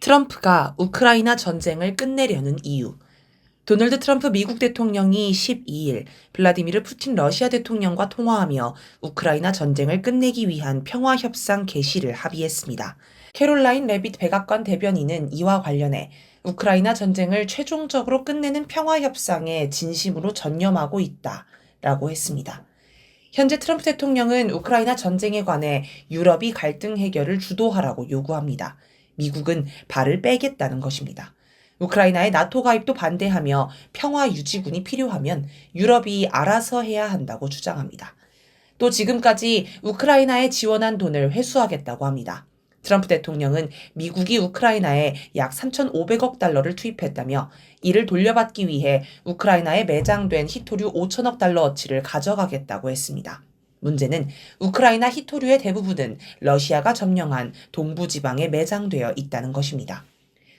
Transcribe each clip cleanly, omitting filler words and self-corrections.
트럼프가 우크라이나 전쟁을 끝내려는 이유. 도널드 트럼프 미국 대통령이 12일 블라디미르 푸틴 러시아 대통령과 통화하며 우크라이나 전쟁을 끝내기 위한 평화협상 개시를 합의했습니다. 캐롤라인 레빗 백악관 대변인은 이와 관련해 우크라이나 전쟁을 최종적으로 끝내는 평화협상에 진심으로 전념하고 있다라고 했습니다. 현재 트럼프 대통령은 우크라이나 전쟁에 관해 유럽이 갈등 해결을 주도하라고 요구합니다. 미국은 발을 빼겠다는 것입니다. 우크라이나의 나토 가입도 반대하며 평화 유지군이 필요하면 유럽이 알아서 해야 한다고 주장합니다. 또 지금까지 우크라이나에 지원한 돈을 회수하겠다고 합니다. 트럼프 대통령은 미국이 우크라이나에 약 3,500억 달러를 투입했다며 이를 돌려받기 위해 우크라이나에 매장된 히토류 5천억 달러어치를 가져가겠다고 했습니다. 문제는 우크라이나 히토류의 대부분은 러시아가 점령한 동부 지방에 매장되어 있다는 것입니다.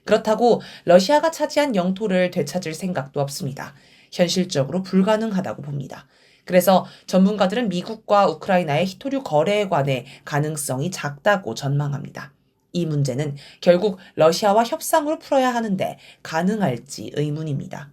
그렇다고 러시아가 차지한 영토를 되찾을 생각도 없습니다. 현실적으로 불가능하다고 봅니다. 그래서 전문가들은 미국과 우크라이나의 히토류 거래에 관해 가능성이 작다고 전망합니다. 이 문제는 결국 러시아와 협상으로 풀어야 하는데 가능할지 의문입니다.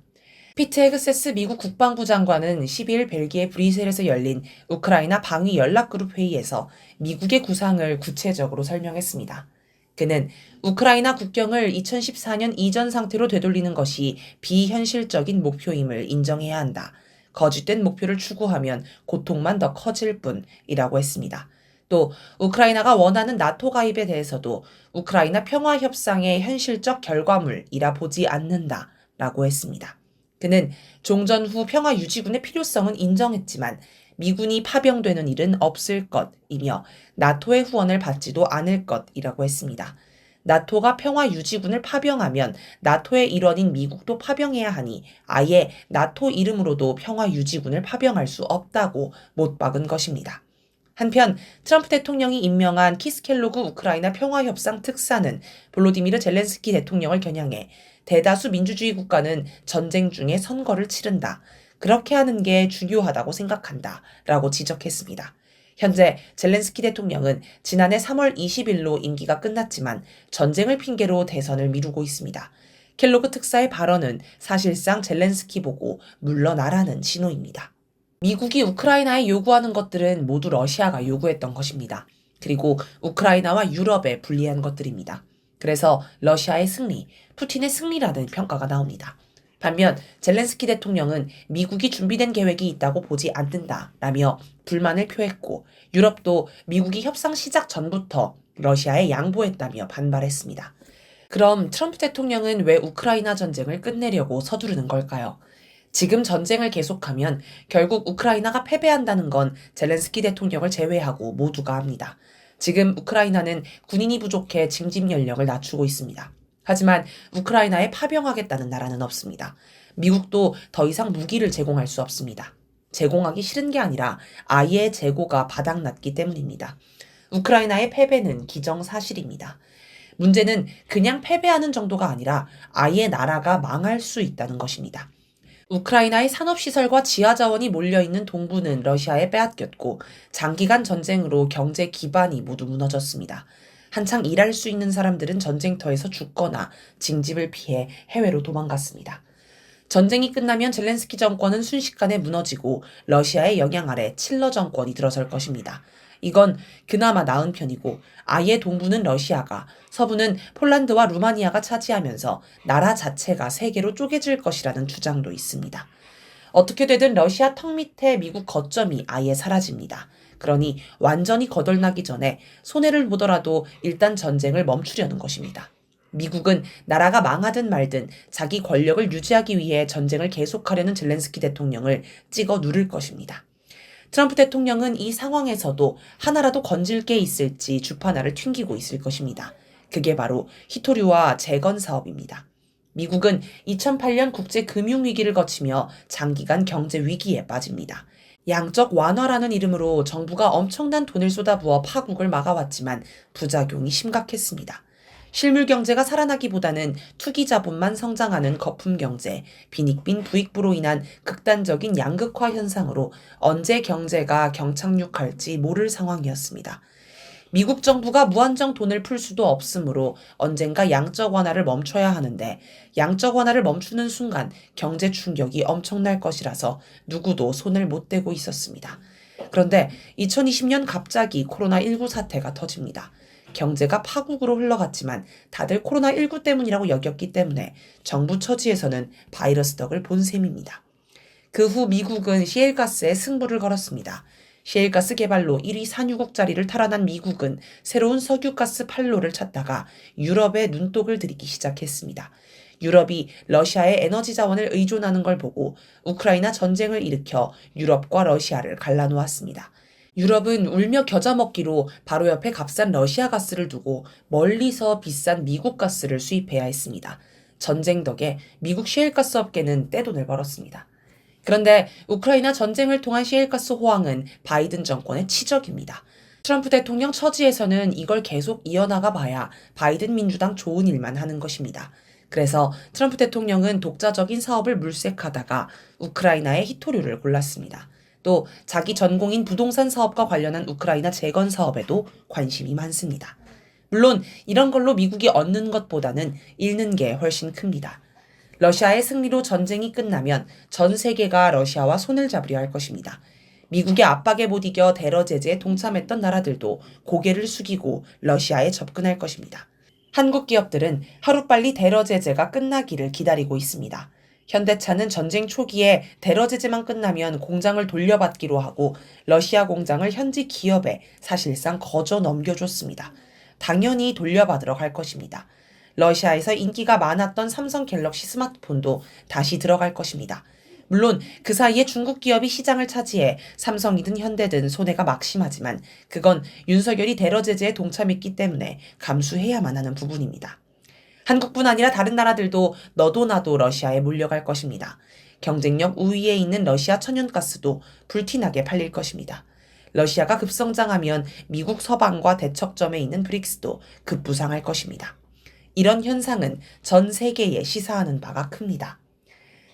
피트 헤그세스 미국 국방부 장관은 12일 벨기에 브뤼셀에서 열린 우크라이나 방위 연락그룹 회의에서 미국의 구상을 구체적으로 설명했습니다. 그는 우크라이나 국경을 2014년 이전 상태로 되돌리는 것이 비현실적인 목표임을 인정해야 한다. 거짓된 목표를 추구하면 고통만 더 커질 뿐이라고 했습니다. 또 우크라이나가 원하는 나토 가입에 대해서도 우크라이나 평화협상의 현실적 결과물이라 보지 않는다라고 했습니다. 그는 종전 후 평화 유지군의 필요성은 인정했지만 미군이 파병되는 일은 없을 것이며 나토의 후원을 받지도 않을 것이라고 했습니다. 나토가 평화 유지군을 파병하면 나토의 일원인 미국도 파병해야 하니 아예 나토 이름으로도 평화 유지군을 파병할 수 없다고 못 박은 것입니다. 한편 트럼프 대통령이 임명한 키스켈로그 우크라이나 평화협상 특사는 볼로디미르 젤렌스키 대통령을 겨냥해 대다수 민주주의 국가는 전쟁 중에 선거를 치른다. 그렇게 하는 게 중요하다고 생각한다. 라고 지적했습니다. 현재 젤렌스키 대통령은 지난해 3월 20일로 임기가 끝났지만 전쟁을 핑계로 대선을 미루고 있습니다. 켈로그 특사의 발언은 사실상 젤렌스키 보고 물러나라는 신호입니다. 미국이 우크라이나에 요구하는 것들은 모두 러시아가 요구했던 것입니다. 그리고 우크라이나와 유럽에 불리한 것들입니다. 그래서 러시아의 승리, 푸틴의 승리라는 평가가 나옵니다. 반면 젤렌스키 대통령은 미국이 준비된 계획이 있다고 보지 않는다라며 불만을 표했고 유럽도 미국이 협상 시작 전부터 러시아에 양보했다며 반발했습니다. 그럼 트럼프 대통령은 왜 우크라이나 전쟁을 끝내려고 서두르는 걸까요? 지금 전쟁을 계속하면 결국 우크라이나가 패배한다는 건 젤렌스키 대통령을 제외하고 모두가 압니다. 지금 우크라이나는 군인이 부족해 징집 연령을 낮추고 있습니다. 하지만 우크라이나에 파병하겠다는 나라는 없습니다. 미국도 더 이상 무기를 제공할 수 없습니다. 제공하기 싫은 게 아니라 아예 재고가 바닥났기 때문입니다. 우크라이나의 패배는 기정사실입니다. 문제는 그냥 패배하는 정도가 아니라 아예 나라가 망할 수 있다는 것입니다. 우크라이나의 산업시설과 지하자원이 몰려있는 동부는 러시아에 빼앗겼고 장기간 전쟁으로 경제 기반이 모두 무너졌습니다. 한창 일할 수 있는 사람들은 전쟁터에서 죽거나 징집을 피해 해외로 도망갔습니다. 전쟁이 끝나면 젤렌스키 정권은 순식간에 무너지고 러시아의 영향 아래 칠러 정권이 들어설 것입니다. 이건 그나마 나은 편이고 아예 동부는 러시아가, 서부는 폴란드와 루마니아가 차지하면서 나라 자체가 세 개로 쪼개질 것이라는 주장도 있습니다. 어떻게 되든 러시아 턱 밑에 미국 거점이 아예 사라집니다. 그러니 완전히 거덜나기 전에 손해를 보더라도 일단 전쟁을 멈추려는 것입니다. 미국은 나라가 망하든 말든 자기 권력을 유지하기 위해 전쟁을 계속하려는 젤렌스키 대통령을 찍어 누를 것입니다. 트럼프 대통령은 이 상황에서도 하나라도 건질 게 있을지 주파나를 튕기고 있을 것입니다. 그게 바로 히토류와 재건 사업입니다. 미국은 2008년 국제금융위기를 거치며 장기간 경제 위기에 빠집니다. 양적 완화라는 이름으로 정부가 엄청난 돈을 쏟아부어 파국을 막아왔지만 부작용이 심각했습니다. 실물 경제가 살아나기보다는 투기 자본만 성장하는 거품 경제, 빈익빈 부익부로 인한 극단적인 양극화 현상으로 언제 경제가 경착륙할지 모를 상황이었습니다. 미국 정부가 무한정 돈을 풀 수도 없으므로 언젠가 양적 완화를 멈춰야 하는데 양적 완화를 멈추는 순간 경제 충격이 엄청날 것이라서 누구도 손을 못 대고 있었습니다. 그런데 2020년 갑자기 코로나19 사태가 터집니다. 경제가 파국으로 흘러갔지만 다들 코로나19 때문이라고 여겼기 때문에 정부 처지에서는 바이러스 덕을 본 셈입니다. 그 후 미국은 시엘가스에 승부를 걸었습니다. 시엘가스 개발로 1위 산유국 자리를 탈환한 미국은 새로운 석유가스 판로를 찾다가 유럽에 눈독을 들이기 시작했습니다. 유럽이 러시아의 에너지 자원을 의존하는 걸 보고 우크라이나 전쟁을 일으켜 유럽과 러시아를 갈라놓았습니다. 유럽은 울며 겨자 먹기로 바로 옆에 값싼 러시아 가스를 두고 멀리서 비싼 미국 가스를 수입해야 했습니다. 전쟁 덕에 미국 시엘가스 업계는 떼돈을 벌었습니다. 그런데 우크라이나 전쟁을 통한 시엘가스 호황은 바이든 정권의 치적입니다. 트럼프 대통령 처지에서는 이걸 계속 이어나가 봐야 바이든 민주당 좋은 일만 하는 것입니다. 그래서 트럼프 대통령은 독자적인 사업을 물색하다가 우크라이나의 히토류를 골랐습니다. 또 자기 전공인 부동산 사업과 관련한 우크라이나 재건 사업에도 관심이 많습니다. 물론 이런 걸로 미국이 얻는 것보다는 잃는 게 훨씬 큽니다. 러시아의 승리로 전쟁이 끝나면 전 세계가 러시아와 손을 잡으려 할 것입니다. 미국의 압박에 못 이겨 대러 제재에 동참했던 나라들도 고개를 숙이고 러시아에 접근할 것입니다. 한국 기업들은 하루빨리 대러 제재가 끝나기를 기다리고 있습니다. 현대차는 전쟁 초기에 대러 제재만 끝나면 공장을 돌려받기로 하고 러시아 공장을 현지 기업에 사실상 거저 넘겨줬습니다. 당연히 돌려받으러 갈 것입니다. 러시아에서 인기가 많았던 삼성 갤럭시 스마트폰도 다시 들어갈 것입니다. 물론 그 사이에 중국 기업이 시장을 차지해 삼성이든 현대든 손해가 막심하지만 그건 윤석열이 대러 제재에 동참했기 때문에 감수해야만 하는 부분입니다. 한국뿐 아니라 다른 나라들도 너도 나도 러시아에 몰려갈 것입니다. 경쟁력 우위에 있는 러시아 천연가스도 불티나게 팔릴 것입니다. 러시아가 급성장하면 미국 서방과 대척점에 있는 브릭스도 급부상할 것입니다. 이런 현상은 전 세계에 시사하는 바가 큽니다.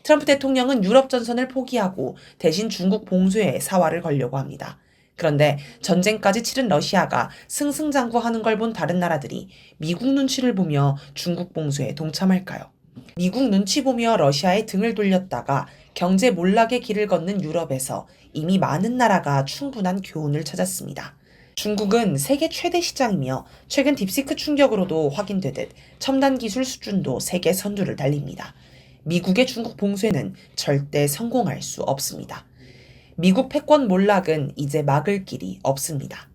트럼프 대통령은 유럽 전선을 포기하고 대신 중국 봉쇄에 사활을 걸려고 합니다. 그런데 전쟁까지 치른 러시아가 승승장구하는 걸 본 다른 나라들이 미국 눈치를 보며 중국 봉쇄에 동참할까요? 미국 눈치 보며 러시아에 등을 돌렸다가 경제 몰락의 길을 걷는 유럽에서 이미 많은 나라가 충분한 교훈을 찾았습니다. 중국은 세계 최대 시장이며 최근 딥시크 충격으로도 확인되듯 첨단 기술 수준도 세계 선두를 달립니다. 미국의 중국 봉쇄는 절대 성공할 수 없습니다. 미국 패권 몰락은 이제 막을 길이 없습니다.